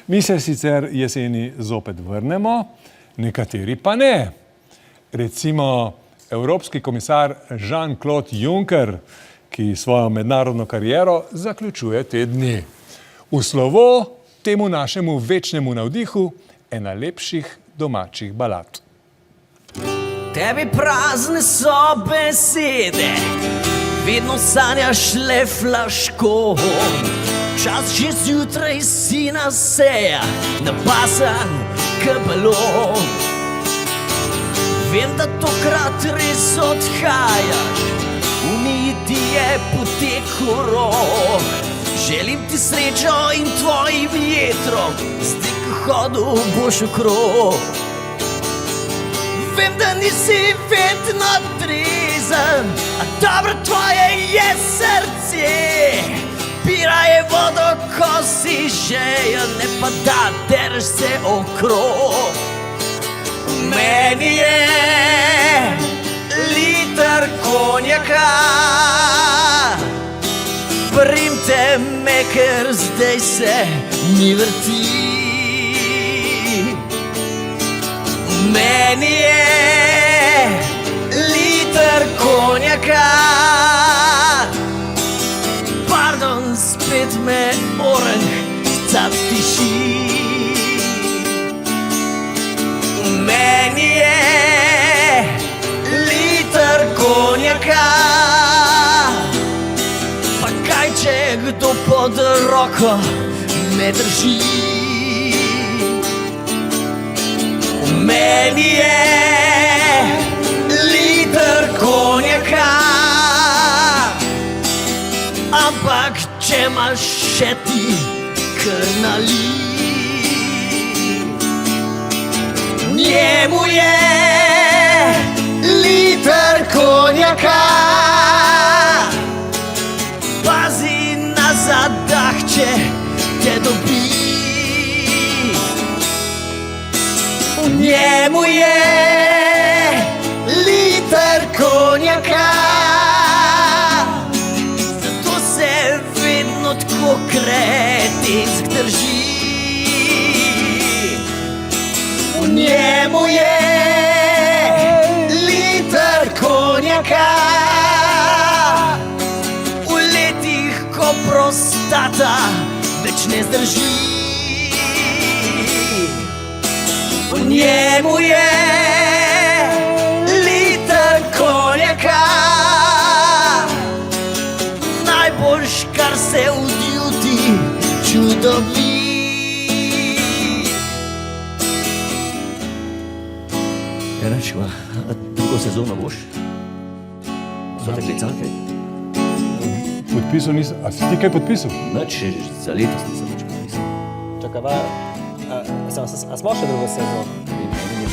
Mi se sicer jeseni zopet vrnemo, nekateri pa ne. Recimo evropski komisar Jean-Claude Juncker, ki svojo mednarodno kariero zaključuje te dni. V slovo temu našemu večnemu navdihu ena lepših domačih balad. Tebi prazne so besede, vedno sanjaš le flaško. Čas že zjutraj si na seja, napasan k balon. Vem, da tokrat res odhajaš, umiti je potekel rok. Želim ti srečo in tvojim jetrom, zdaj ko hodil boš okrog. Vem, da nisi vedno trezen, a dobro tvoje je srce. Pira je vodo, ko si žejen, ne pa da dereš se okrog. Meni je liter konjaka, primte me, ker zdaj se mi vrti. Meni je liter konjaka, pardon, spet me oranj cap tiši. Meni je liter konjaka, pa kaj če kdo pod roko me drži. Meni je liter konjaka, ampak če imaš še ti krnali. Njemu je liter konjaka, pazi na zadah, če te dobi. Njemu je liter konjaka, zato se vedno tako kretinsk drži. Njemu je liter konjaka, v letih, ko prostata več ne zdrži. Njemu je liter konjaka, najboljš, kar se v Duty čudobi. Rečiva, drugo sezono boš? So te klicali kaj? Podpisal nisem. A si ti kaj podpisal? Nič, za letos nisem nič podpisal. Čakaj, a smo še drugo sezono? Meni je